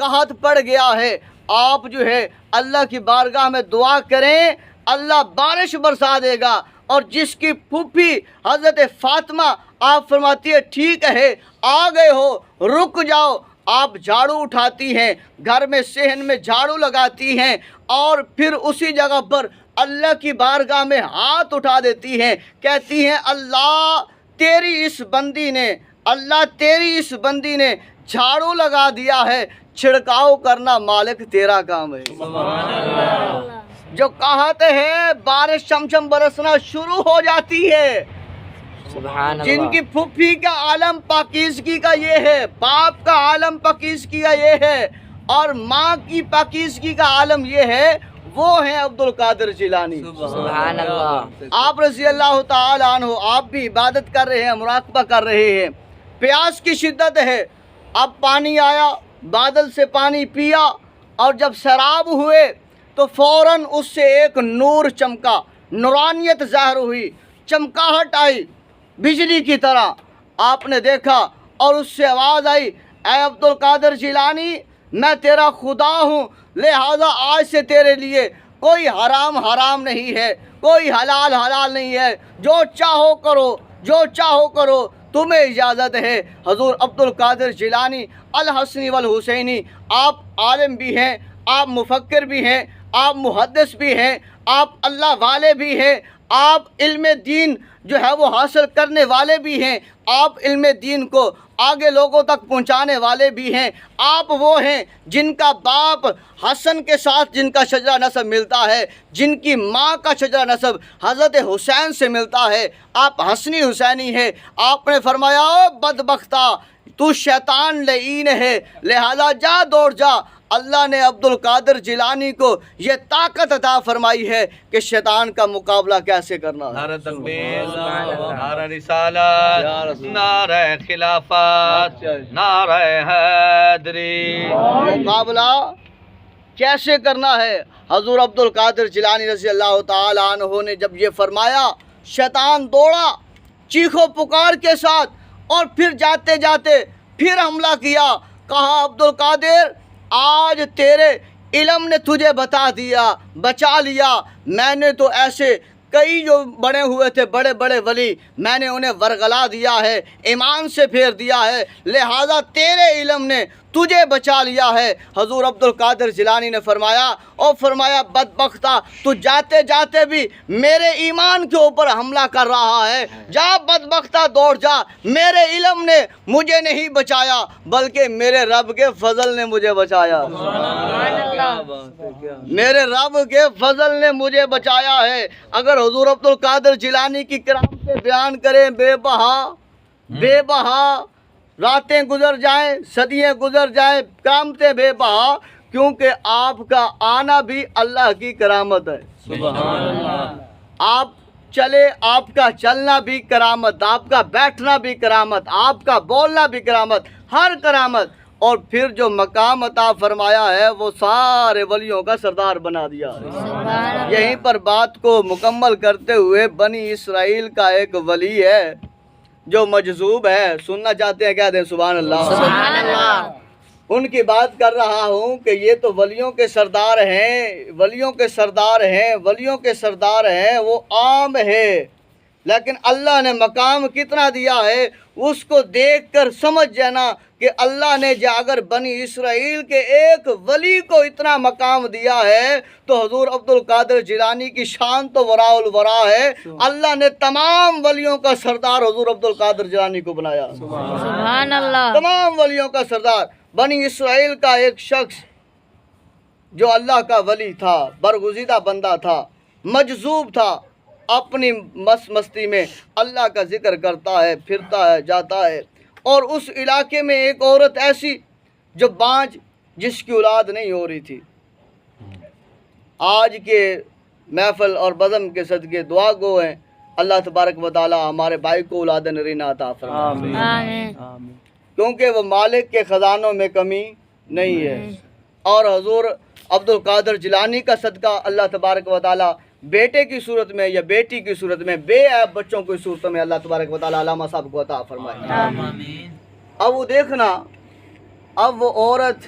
قحط پڑ گیا ہے، آپ جو ہے اللہ کی بارگاہ میں دعا کریں، اللہ بارش برسا دے گا۔ اور جس کی پھوپھی حضرت فاطمہ، آپ فرماتی ہے ٹھیک ہے آ گئے ہو، رک جاؤ، آپ جھاڑو اٹھاتی ہیں، گھر میں صحن میں جھاڑو لگاتی ہیں، اور پھر اسی جگہ پر اللہ کی بارگاہ میں ہاتھ اٹھا دیتی ہیں، کہتی ہیں اللہ تیری اس بندی نے، اللہ تیری اس بندی نے جھاڑو لگا دیا ہے، چھڑکاؤ کرنا مالک تیرا کام ہے۔ جو قحط ہے بارش چمچم برسنا شروع ہو جاتی ہے۔ جن کی پھوپھی کا عالم پاکیزگی کا یہ ہے، باپ کا عالم پاکیزگی کا یہ ہے، اور ماں کی پاکیزگی کا عالم یہ ہے، وہ ہیں عبد القادر جیلانی۔ سبحان اللہ۔ آپ رضی اللہ تعالی عنہ، آپ بھی عبادت کر رہے ہیں، مراقبہ کر رہے ہیں، پیاس کی شدت ہے، اب پانی آیا، بادل سے پانی پیا، اور جب سیراب ہوئے تو فوراً اس سے ایک نور چمکا، نورانیت ظاہر ہوئی، چمکاہٹ آئی بجلی کی طرح، آپ نے دیکھا، اور اس سے آواز آئی اے عبد القادر جیلانی میں تیرا خدا ہوں، لہذا آج سے تیرے لیے کوئی حرام حرام نہیں ہے، کوئی حلال حلال نہیں ہے، جو چاہو کرو، جو چاہو کرو، تمہیں اجازت ہے۔ حضور عبد القادر جیلانی الحسنی والحسینی، آپ عالم بھی ہیں، آپ مفکر بھی ہیں، آپ محدث بھی ہیں، آپ اللہ والے بھی ہیں، آپ علم دین جو ہے وہ حاصل کرنے والے بھی ہیں، آپ علم دین کو آگے لوگوں تک پہنچانے والے بھی ہیں، آپ وہ ہیں جن کا باپ حسن کے ساتھ جن کا شجرہ نسب ملتا ہے، جن کی ماں کا شجرہ نسب حضرت حسین سے ملتا ہے، آپ حسنی حسینی ہیں۔ آپ نے فرمایا او بدبختہ تو شیطان لعین ہے، لہذا جا دوڑ جا۔ اللہ نے عبد القادر جیلانی کو یہ طاقت عطا فرمائی ہے کہ شیطان کا مقابلہ کیسے کرنا ہے۔ نعرہ تکبیر، نعرہ رسالت، نعرہ خلافت، نعرہ حیدری۔ مقابلہ کیسے کرنا ہے؟ حضور عبد القادر جیلانی رضی اللہ تعالی عنہ نے جب یہ فرمایا، شیطان دوڑا چیخو پکار کے ساتھ، اور پھر جاتے جاتے پھر حملہ کیا، کہا عبد القادر آج تیرے علم نے تجھے بتا دیا، بچا لیا، میں نے تو ایسے کئی جو بڑے ہوئے تھے بڑے بڑے ولی، میں نے انہیں ورگلا دیا ہے، ایمان سے پھیر دیا ہے، لہذا تیرے علم نے تجھے بچا لیا ہے۔ حضور عبد القادر جیلانی نے فرمایا بدبختہ تو جاتے جاتے بھی میرے ایمان کے اوپر حملہ کر رہا ہے، جا بدبختہ دوڑ جا، میرے علم نے مجھے نہیں بچایا بلکہ میرے رب کے فضل نے مجھے بچایا، میرے رب کے فضل نے مجھے بچایا ہے۔ اگر حضور عبد القادر جیلانی کی کرامتیں بیان کریں بے بہا، راتیں گزر جائیں، صدیاں گزر جائیں، کرامتیں بے بہا، کیونکہ آپ کا آنا بھی اللہ کی کرامت ہے۔ سبحان اللہ۔ آپ چلے، آپ کا چلنا بھی کرامت، آپ کا بیٹھنا بھی کرامت، آپ کا بولنا بھی کرامت، ہر کرامت۔ اور پھر جو مقام عطا فرمایا ہے وہ سارے ولیوں کا سردار بنا دیا ہے۔ یہیں پر بات کو مکمل کرتے ہوئے بنی اسرائیل کا ایک ولی ہے جو مجذوب ہے، سننا چاہتے ہیں، کہہ دیں سبحان اللہ۔ سبحان اللہ۔ ان کی بات کر رہا ہوں کہ یہ تو ولیوں کے سردار ہیں، ولیوں کے سردار ہیں، ولیوں کے سردار ہیں، وہ عام ہے، لیکن اللہ نے مقام کتنا دیا ہے اس کو دیکھ کر سمجھ جانا کہ اللہ نے اگر بنی اسرائیل کے ایک ولی کو اتنا مقام دیا ہے تو حضور عبد القادر جیلانی کی شان تو وراء الورا ہے۔ اللہ نے تمام ولیوں کا سردار حضور عبد القادر جیلانی کو بنایا، سبحان اللہ۔ تمام ولیوں کا سردار۔ بنی اسرائیل کا ایک شخص جو اللہ کا ولی تھا، برگزیدہ بندہ تھا، مجذوب تھا، اپنی مستی میں اللہ کا ذکر کرتا ہے، پھرتا ہے، جاتا ہے، اور اس علاقے میں ایک عورت ایسی جو بانجھ، جس کی اولاد نہیں ہو رہی تھی، آج کے محفل اور بزم کے صدقے دعا گو ہیں اللہ تبارک و تعالی ہمارے بھائی کو اولاد نرینہ عطا فرمائے، آمین۔ کیونکہ وہ مالک کے خزانوں میں کمی نہیں ہے۔ اور حضور عبد القادر جیلانی کا صدقہ اللہ تبارک و تعالی بیٹے کی صورت میں یا بیٹی کی صورت میں، بے عیب بچوں کی صورت میں اللہ تبارک و تعالی علامہ صاحب کو عطا فرمائے۔ آمین۔ اب وہ دیکھنا، اب وہ عورت